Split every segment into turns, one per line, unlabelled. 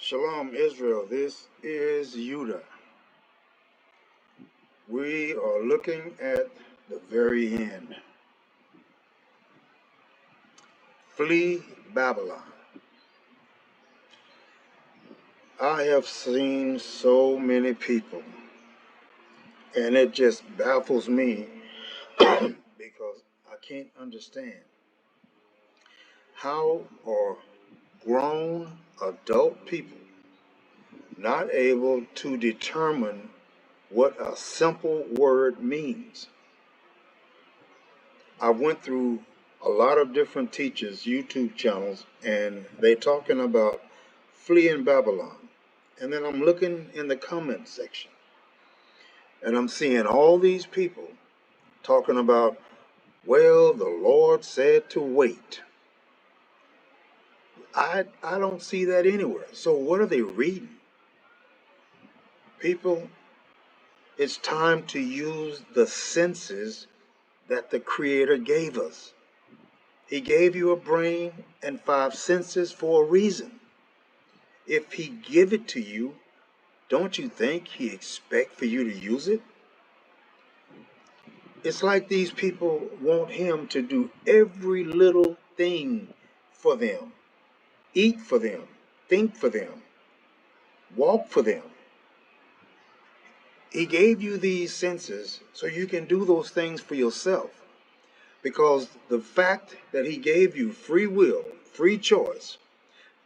Shalom, Israel. This is Judah. We are looking at the very end. Flee Babylon. I have seen so many people, and it just baffles me because I can't understand how are grown adult people not able to determine what a simple word means. I went through a lot of different teachers' YouTube channels, and they talking about fleeing Babylon. And then I'm looking in the comment section, and I'm seeing all these people talking about, well, the Lord said to wait. I don't see that anywhere. So what are they reading? People, it's time to use the senses that the Creator gave us. He gave you a brain and 5 senses for a reason. If he give it to you, don't you think he expect for you to use it? It's like these people want him to do every little thing for them. Eat for them, think for them, walk for them. He gave you these senses so you can do those things for yourself. Because the fact that he gave you free will, free choice,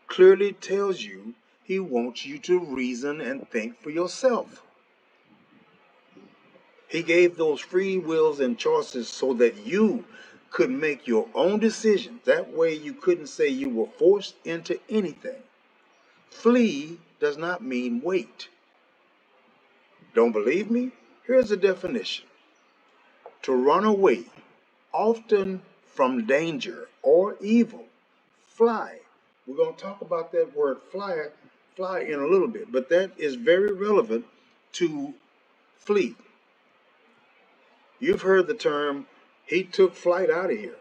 clearly tells you he wants you to reason and think for yourself. He gave those free wills and choices so that you could make your own decisions. That way you couldn't say you were forced into anything. Flee does not mean wait. Don't believe me? Here's a definition. To run away, often from danger or evil. Fly. We're going to talk about that word fly in a little bit, but that is very relevant to flee. You've heard the term, he took flight out of here.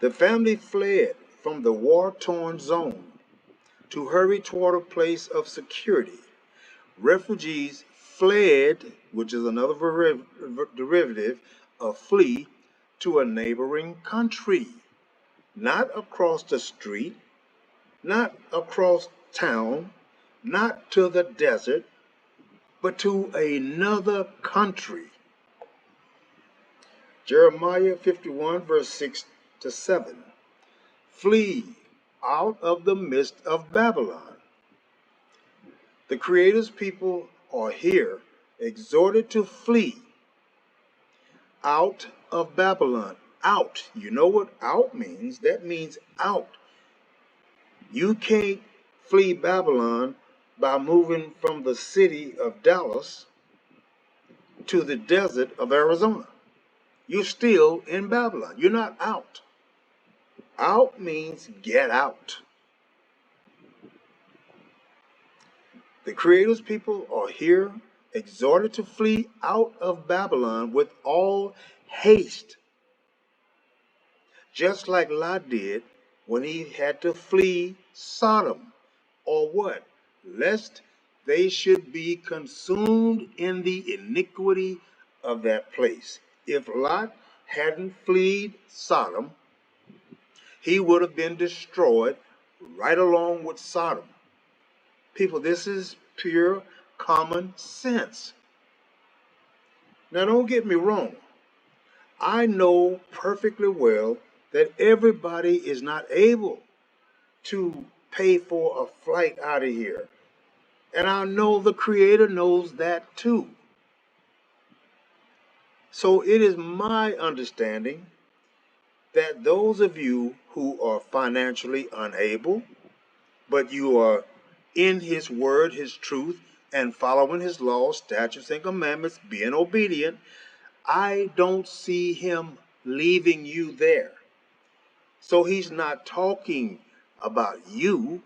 The family fled from the war-torn zone to hurry toward a place of security. Refugees fled, which is another derivative of flee, to a neighboring country. Not across the street, not across town, not to the desert, but to another country. Jeremiah 51, verse 6 to 7. Flee out of the midst of Babylon. The Creator's people are here, exhorted to flee out of Babylon. Out. You know what out means? That means out. You can't flee Babylon by moving from the city of Dallas to the desert of Arizona. You're still in Babylon. You're not out. Out means get out. The Creator's people are here, exhorted to flee out of Babylon with all haste, just like Lot did when he had to flee Sodom. Or what? Lest they should be consumed in the iniquity of that place. If Lot hadn't fled Sodom, he would have been destroyed right along with Sodom. People, this is pure common sense. Now, don't get me wrong. I know perfectly well that everybody is not able to pay for a flight out of here. And I know the Creator knows that too. So it is my understanding that those of you who are financially unable, but you are in his word, his truth, and following his laws, statutes, and commandments, being obedient, I don't see him leaving you there. So he's not talking about you.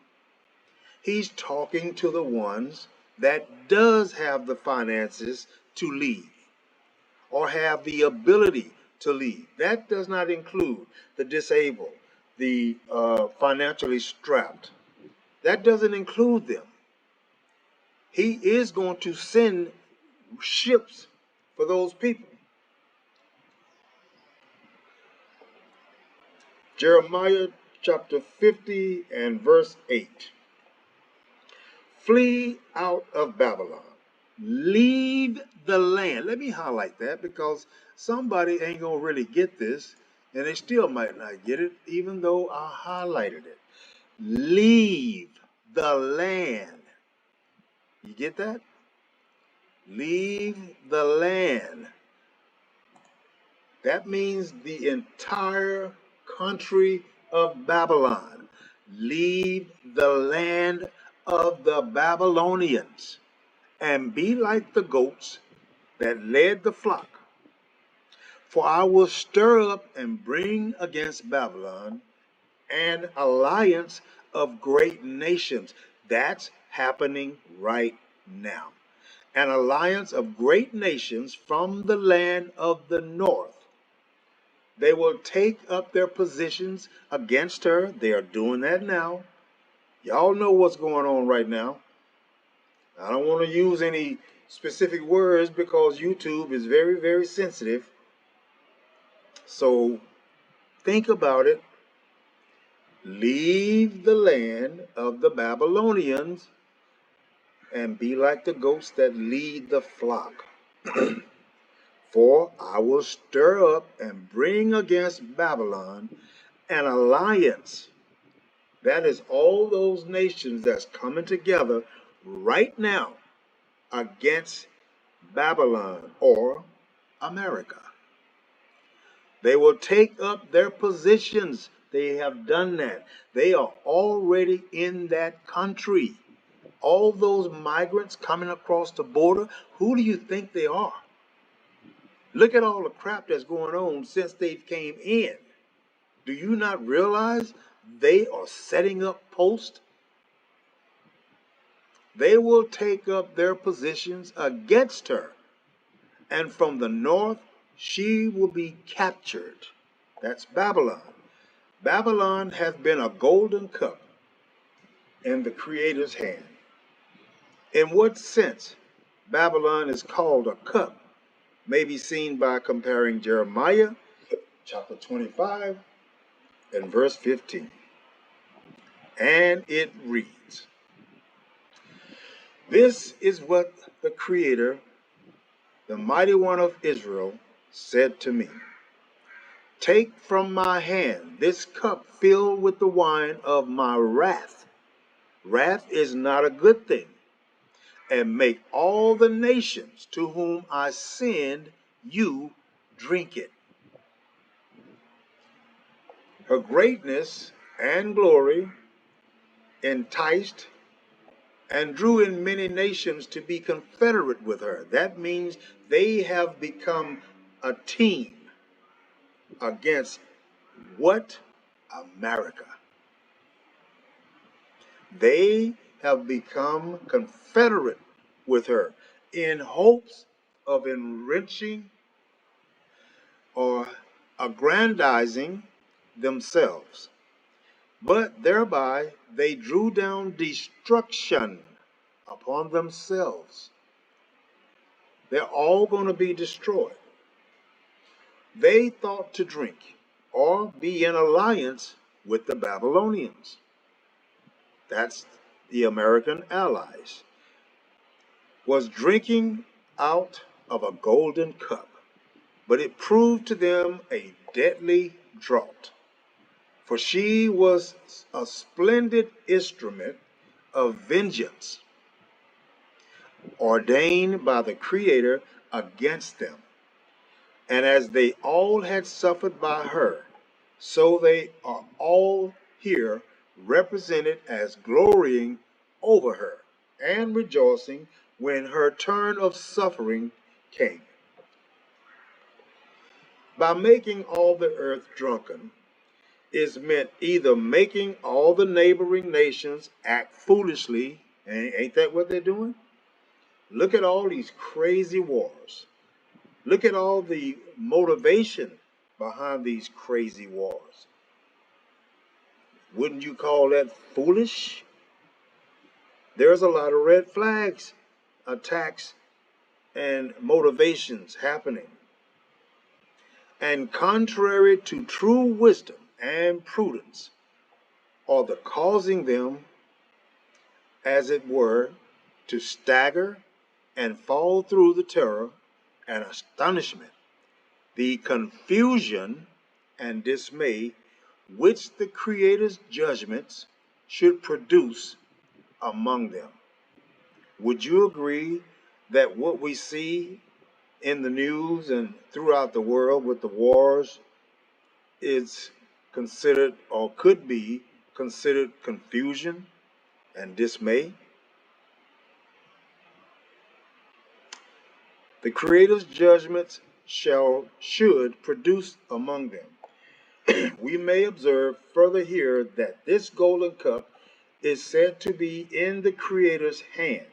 He's talking to the ones that does have the finances to leave or have the ability to leave. That does not include the disabled, the financially strapped. That doesn't include them. He is going to send ships for those people. Jeremiah chapter 50 and verse 8. Flee out of Babylon. Leave the land. Let me highlight that because somebody ain't going to really get this, and they still might not get it, even though I highlighted it. Leave the land. You get that? Leave the land. That means the entire country of Babylon. Leave the land of the Babylonians and be like the goats that led the flock. For I will stir up and bring against Babylon an alliance of great nations. That's happening right now. An alliance of great nations from the land of the north. They will take up their positions against her. They are doing that now. Y'all know what's going on right now. I don't want to use any specific words because YouTube is very, very sensitive. So think about it. Leave the land of the Babylonians and be like the goats that lead the flock. For I will stir up and bring against Babylon an alliance. That is all those nations that's coming together right now against Babylon or America. They will take up their positions. They have done that. They are already in that country. All those migrants coming across the border, who do you think they are? Look at all the crap that's going on since they came in. Do you not realize they are setting up posts? They will take up their positions against her. And from the north, she will be captured. That's Babylon. Babylon hath been a golden cup in the Creator's hand. In what sense Babylon is called a cup may be seen by comparing Jeremiah chapter 25 and verse 15. And it reads, "This is what the Creator, the Mighty One of Israel, said to me. Take from my hand this cup filled with the wine of my wrath. Wrath is not a good thing. And make all the nations to whom I send you drink it." Her greatness and glory enticed and drew in many nations to be confederate with her. That means they have become a team against what? America. They have become confederate with her in hopes of enriching or aggrandizing themselves. But thereby they drew down destruction upon themselves. They're all going to be destroyed. They thought to drink or be in alliance with the Babylonians. That's the American allies. Was drinking out of a golden cup, but it proved to them a deadly draught. For she was a splendid instrument of vengeance, ordained by the Creator against them. And as they all had suffered by her, so they are all here represented as glorying over her and rejoicing when her turn of suffering came. By making all the earth drunken is meant either making all the neighboring nations act foolishly, and ain't that what they're doing? Look at all these crazy wars. Look at all the motivation behind these crazy wars. Wouldn't you call that foolish? There's a lot of red flags, attacks, and motivations happening. And contrary to true wisdom and prudence, are the causing them, as it were, to stagger and fall through the terror and astonishment, the confusion and dismay which the Creator's judgments should produce among them. Would you agree that what we see in the news and throughout the world with the wars is considered or could be considered confusion and dismay? The Creator's judgments should produce among them. We may observe further here that this golden cup is said to be in the Creator's hand,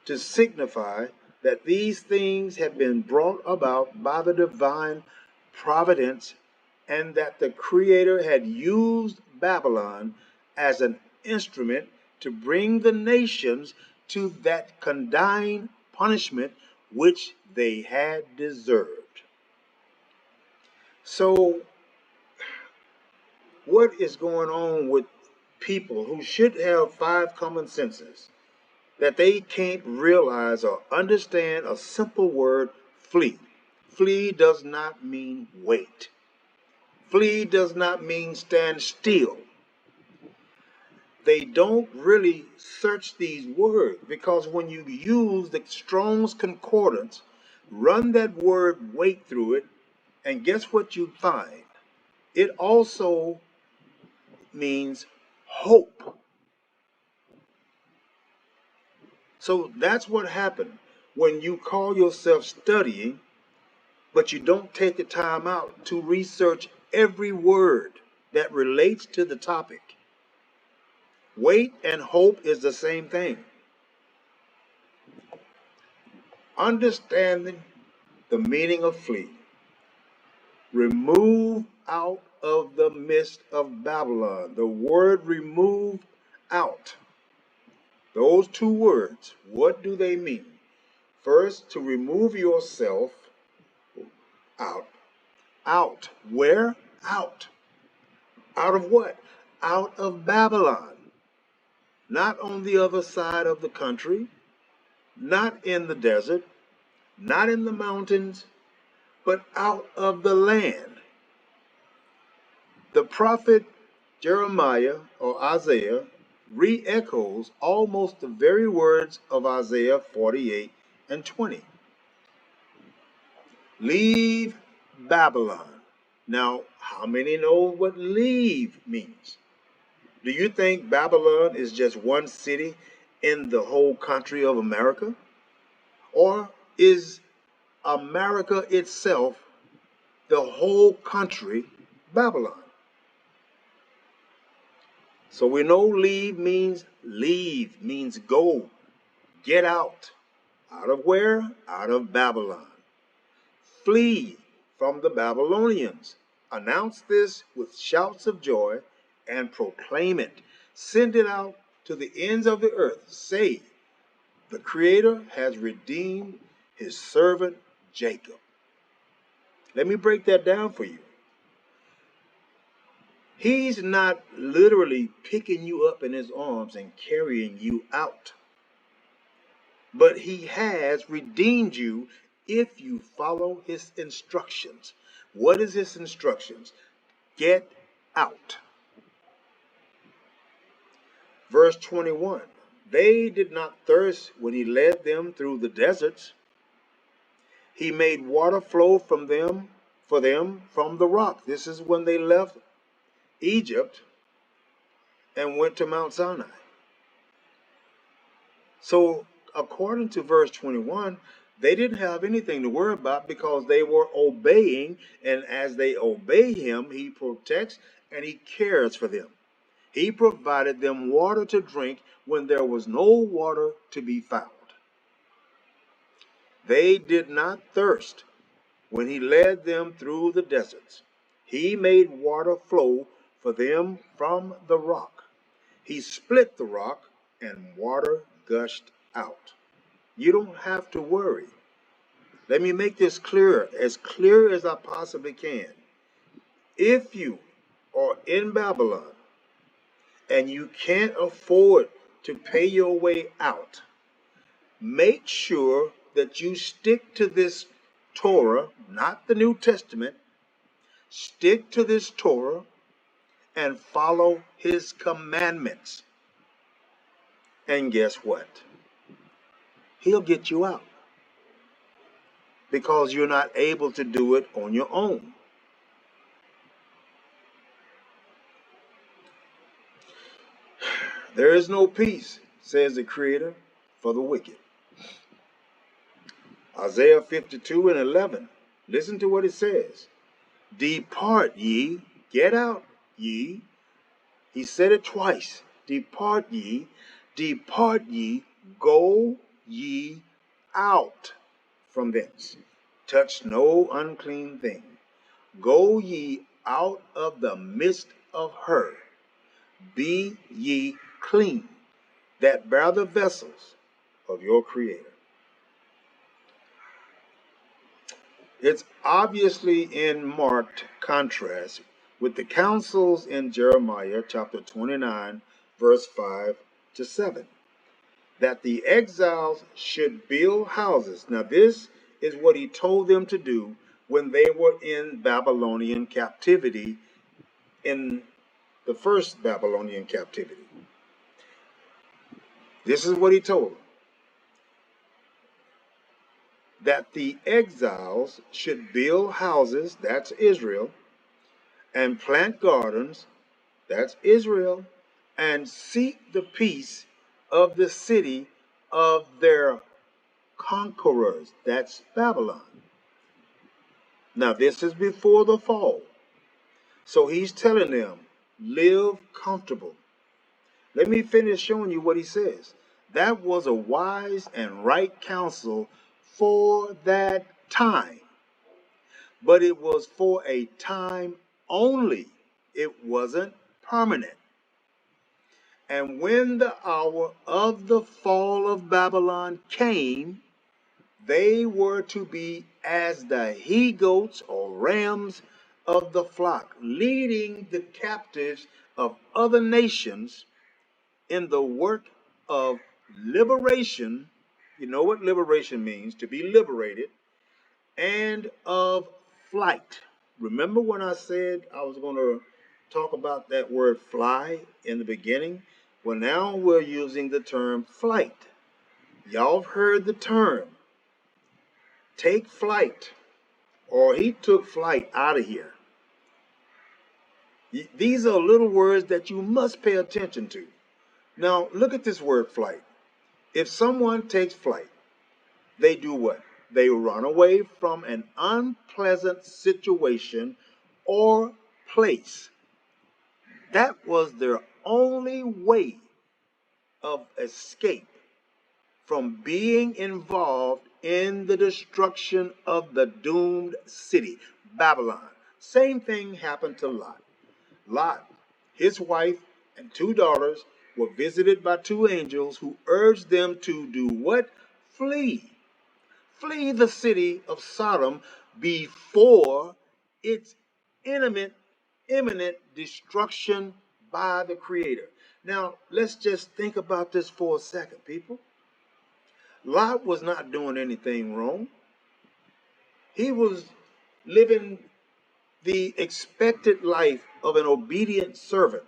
to signify that these things have been brought about by the divine providence, and that the Creator had used Babylon as an instrument to bring the nations to that condign punishment which they had deserved. So, what is going on with people who should have five common senses that they can't realize or understand a simple word, flee? Flee does not mean wait. Flee does not mean stand still. They don't really search these words, because when you use the Strong's Concordance, run that word wait through it, and guess what you find? It also means hope. So that's what happened when you call yourself studying, but you don't take the time out to research every word that relates to the topic. Wait and hope is the same thing. Understanding the meaning of flee. Remove out of the midst of Babylon. The word remove out. Those two words, what do they mean? First, to remove yourself out. Out. Where? Out. Out of what? Out of Babylon. Not on the other side of the country, not in the desert, not in the mountains, but out of the land. The prophet Jeremiah or Isaiah re-echoes almost the very words of Isaiah 48 and 20. Leave Babylon. Now, how many know what leave means? Do you think Babylon is just one city in the whole country of America? Or is America itself the whole country Babylon? So we know leave means go, get out. Out of where? Out of Babylon. Flee from the Babylonians. Announce this with shouts of joy and proclaim it. Send it out to the ends of the earth. Say, the Creator has redeemed his servant Jacob. Let me break that down for you. He's not literally picking you up in his arms and carrying you out, but he has redeemed you if you follow his instructions. What is his instructions? Get out. Verse 21, they did not thirst when he led them through the deserts. He made water flow from them for them from the rock. This is when they left Egypt and went to Mount Sinai. So according to verse 21, they didn't have anything to worry about because they were obeying, and as they obey him, he protects and he cares for them. He provided them water to drink when there was no water to be found. They did not thirst when he led them through the deserts. He made water flow for them from the rock. He split the rock and water gushed out. You don't have to worry. Let me make this clear as I possibly can. If you are in Babylon and you can't afford to pay your way out, make sure that you stick to this Torah, not the New Testament. Stick to this Torah and follow his commandments. And guess what? He'll get you out because you're not able to do it on your own. There is no peace, says the Creator, for the wicked. Isaiah 52:11. Listen to what it says. Depart ye, get out ye. He said it twice. Depart ye, go ye out from thence. Touch no unclean thing. Go ye out of the midst of her. Be ye clean, that bear the vessels of your Creator. It's obviously in marked contrast with the counsels in Jeremiah chapter 29, verse 5 to 7, that the exiles should build houses. Now, this is what he told them to do when they were in Babylonian captivity, in the first Babylonian captivity. This is what he told them. That the exiles should build houses, that's Israel, and plant gardens, that's Israel, and seek the peace of the city of their conquerors, that's Babylon. Now, this is before the fall. So he's telling them, live comfortable. Let me finish showing you what he says. That was a wise and right counsel for that time, but it was for a time only. It wasn't permanent. And when the hour of the fall of Babylon came, they were to be as the he-goats or rams of the flock, leading the captives of other nations in the work of liberation. You know what liberation means, to be liberated, and of flight. Remember when I said I was going to talk about that word fly in the beginning? Well, now we're using the term flight. Y'all have heard the term take flight, or he took flight out of here. These are little words that you must pay attention to. Now, look at this word flight. If someone takes flight, they do what? They run away from an unpleasant situation or place. That was their only way of escape from being involved in the destruction of the doomed city, Babylon. Same thing happened to Lot. Lot, his wife, and 2 daughters were visited by 2 angels who urged them to do what? Flee. Flee the city of Sodom before its imminent destruction by the Creator. Now, let's just think about this for a second, people. Lot was not doing anything wrong. He was living the expected life of an obedient servant.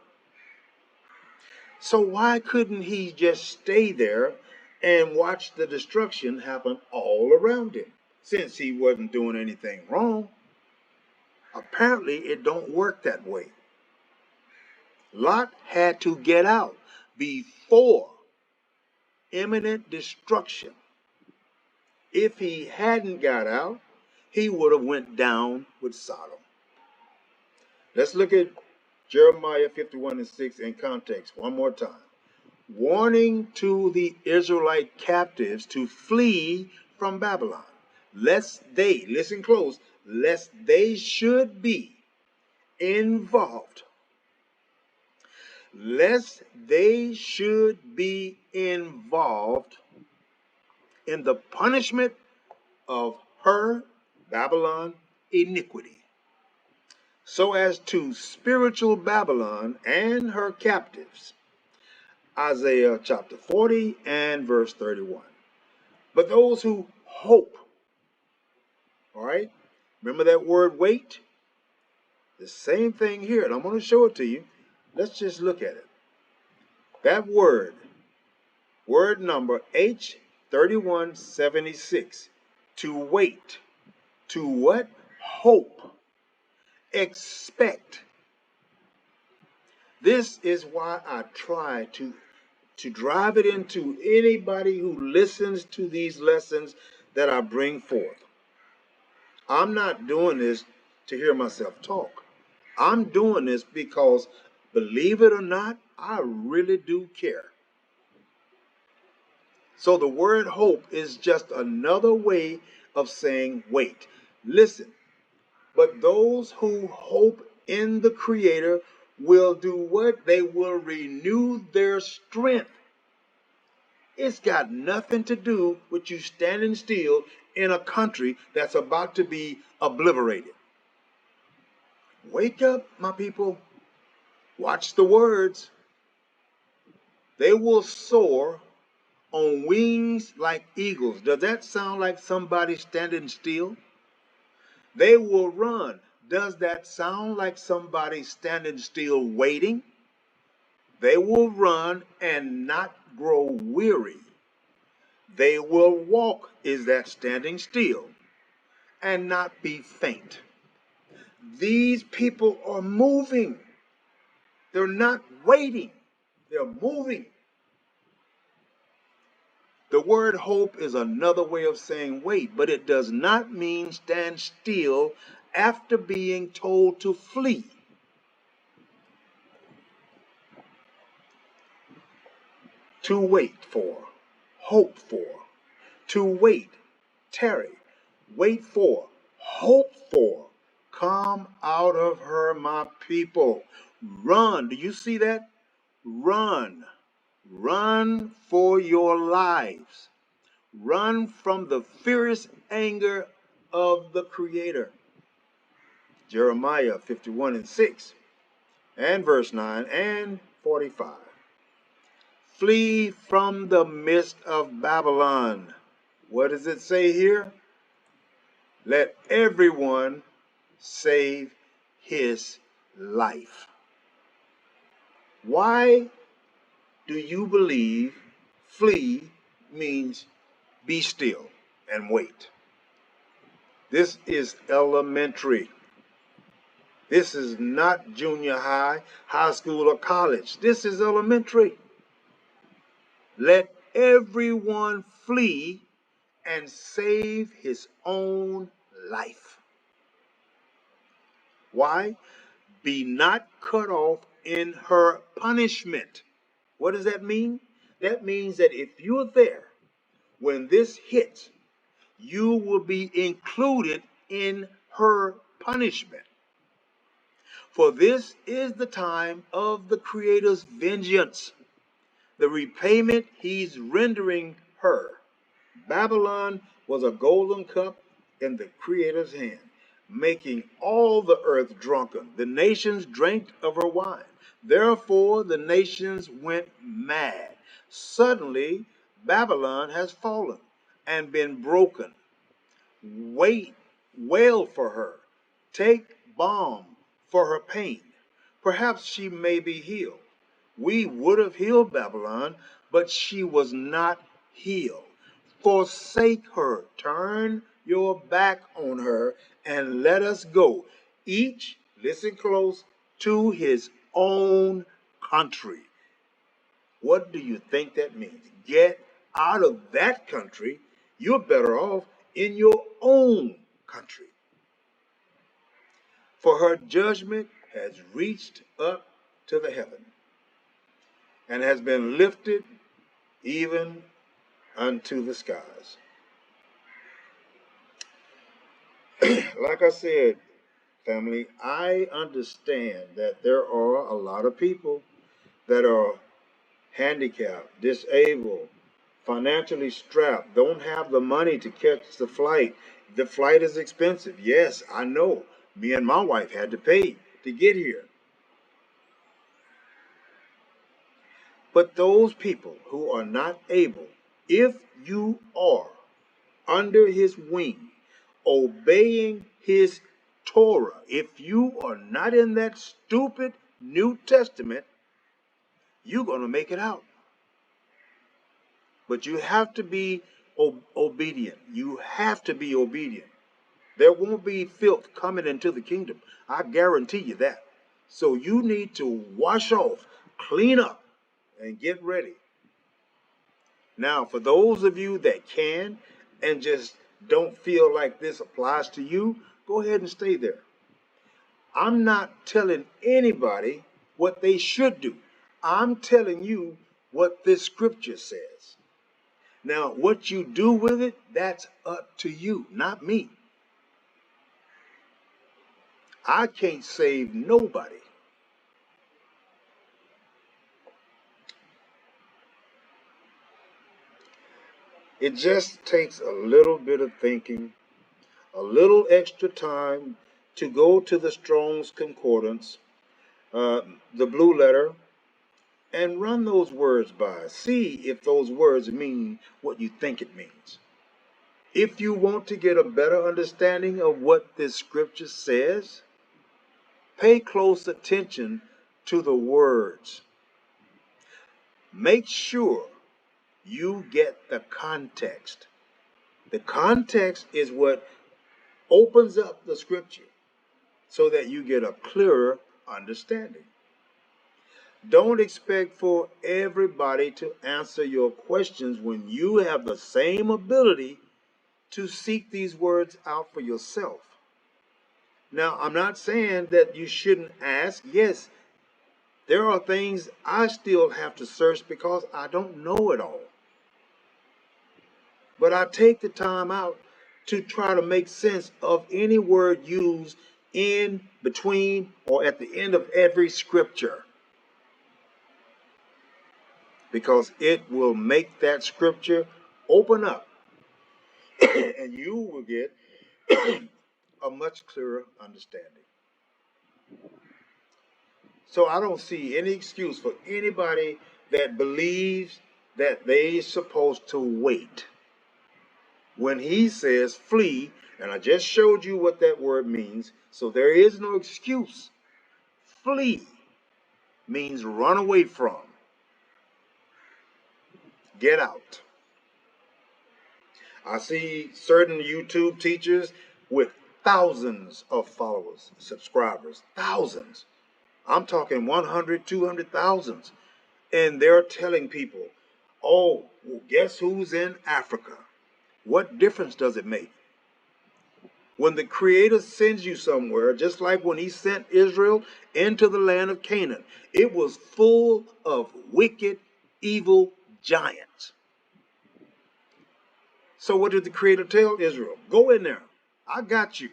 So why couldn't he just stay there and watch the destruction happen all around him, since he wasn't doing anything wrong? Apparently, it don't work that way. Lot had to get out before imminent destruction. If he hadn't got out, he would have went down with Sodom. Let's look at Jeremiah 51:6 in context one more time. Warning to the Israelite captives to flee from Babylon, lest they, listen close, lest they should be involved lest they should be involved in the punishment of her, Babylon, iniquity, so as to spiritual Babylon and her captives. Isaiah chapter 40 and verse 31. But those who hope, all right, remember that word wait? The same thing here, and I'm going to show it to you. Let's just look at it. That word number H3176, to wait, to what? Hope, expect. This is why I try to drive it into anybody who listens to these lessons that I bring forth. I'm not doing this to hear myself talk. I'm doing this because, believe it or not, I really do care. So the word hope is just another way of saying wait. Listen, but those who hope in the Creator will do what? They will renew their strength. It's got nothing to do with you standing still in a country that's about to be obliterated. Wake up, my people. Watch the words. They will soar on wings like eagles. Does that sound like somebody standing still? They will run. Does that sound like somebody standing still waiting? They will run and not grow weary. They will walk, is that standing still, and not be faint. These people are moving. They're not waiting. They're moving. The word hope is another way of saying wait, but it does not mean stand still after being told to flee. To wait for, hope for, to wait, tarry, wait for, hope for. Come out of her, my people. Run. Do you see that? Run. Run for your lives. Run from the fierce anger of the Creator. Jeremiah 51 and 6 and verse 9 and 45. Flee from the midst of Babylon. What does it say here? Let everyone save his life. Why do you believe flee means be still and wait? This is elementary. This is not junior high, high school, or college. This is elementary. Let everyone flee and save his own life. Why? Be not cut off in her punishment. What does that mean? That means that if you're there when this hits, you will be included in her punishment. For this is the time of the Creator's vengeance, the repayment he's rendering her. Babylon was a golden cup in the Creator's hand, making all the earth drunken. The nations drank of her wine. Therefore the nations went mad. Suddenly Babylon has fallen and been broken. Wait, wail for her. Take balm for her pain. Perhaps she may be healed. We would have healed Babylon, but she was not healed. Forsake her. Turn your back on her and let us go. Each, listen close, to his own country. What do you think that means? Get out of that country. You're better off in your own country. For her judgment has reached up to the heaven and has been lifted even unto the skies. Like I said, family, I understand that there are a lot of people that are handicapped, disabled, financially strapped, don't have the money to catch the flight. The flight is expensive. Yes, I know. Me and my wife had to pay to get here. But those people who are not able, if you are under his wing, obeying his Torah, if you are not in that stupid New Testament, you're going to make it out. But you have to be obedient. You have to be obedient. There won't be filth coming into the kingdom. I guarantee you that. So you need to wash off, clean up, and get ready. Now, for those of you that can and just don't feel like this applies to you, go ahead and stay there. I'm not telling anybody what they should do. I'm telling you what this scripture says. Now, what you do with it, that's up to you, not me. I can't save nobody. It just takes a little bit of thinking, a little extra time to go to the Strong's Concordance, the blue letter, and run those words by. See if those words mean what you think it means. If you want to get a better understanding of what this scripture says, pay close attention to the words. Make sure you get the context. The context is what opens up the scripture so that you get a clearer understanding. Don't expect for everybody to answer your questions when you have the same ability to seek these words out for yourself. Now, I'm not saying that you shouldn't ask. Yes, there are things I still have to search because I don't know it all. But I take the time out to try to make sense of any word used in, between, or at the end of every scripture, because it will make that scripture open up and you will get a much clearer understanding. So I don't see any excuse for anybody that believes that they're supposed to wait. When he says flee, and I just showed you what that word means, so there is no excuse. Flee means run away from, get out. I see certain YouTube teachers with thousands of followers, subscribers, thousands. I'm talking 100, 200,000. And they're telling people, oh, well, guess who's in Africa? What difference does it make? When the Creator sends you somewhere, just like when he sent Israel into the land of Canaan, it was full of wicked, evil giants. So what did the Creator tell Israel? Go in there. I got you.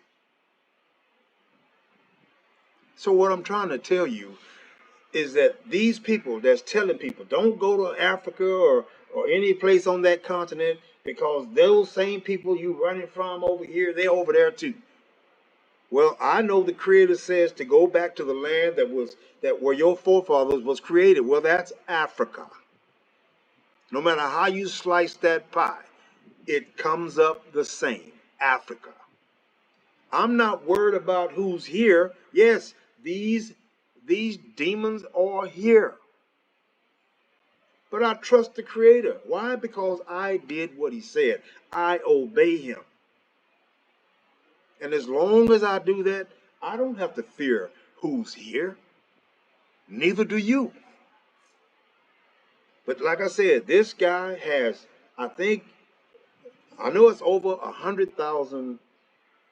So what I'm trying to tell you is that these people that's telling people don't go to Africa or any place on that continent because those same people you running from over here, they're over there too. Well, I know the Creator says to go back to the land that where your forefathers was created. Well, that's Africa. No matter how you slice that pie, it comes up the same. Africa. I'm not worried about who's here. Yes, these demons are here. But I trust the Creator. Why? Because I did what he said. I obey him. And as long as I do that, I don't have to fear who's here. Neither do you. But like I said, this guy has, I know it's over 100,000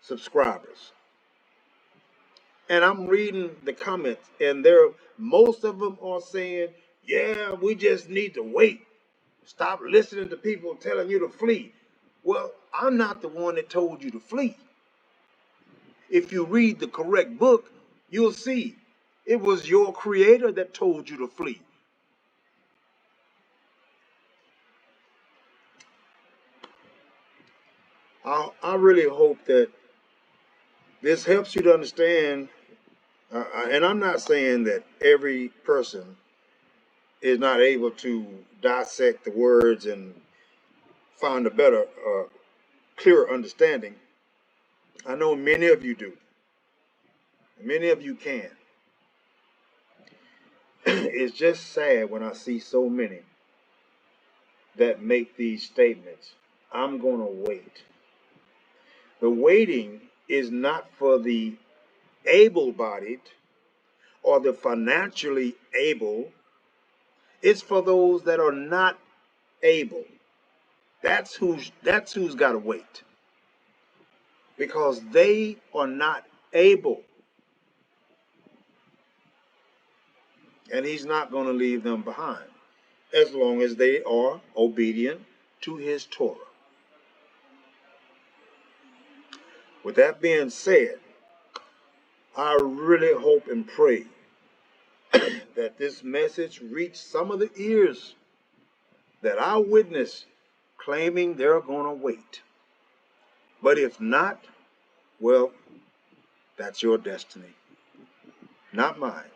subscribers. And I'm reading the comments, and most of them are saying, yeah, we just need to wait. Stop listening to people telling you to flee. Well, I'm not the one that told you to flee. If you read the correct book, you'll see it was your Creator that told you to flee. I really hope that this helps you to understand. And I'm not saying that every person is not able to dissect the words and find a better, clearer understanding. I know many of you do. Many of you can. It's just sad when I see so many that make these statements. I'm going to wait. The waiting is not for the able bodied or the financially able, it's for those that are not able. That's who's got to wait because they are not able, and he's not going to leave them behind as long as they are obedient to his Torah. With that being said, I really hope and pray that this message reach some of the ears that I witness claiming they're going to wait. But if not, well, that's your destiny, not mine.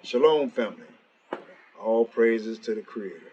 Shalom, family. All praises to the Creator.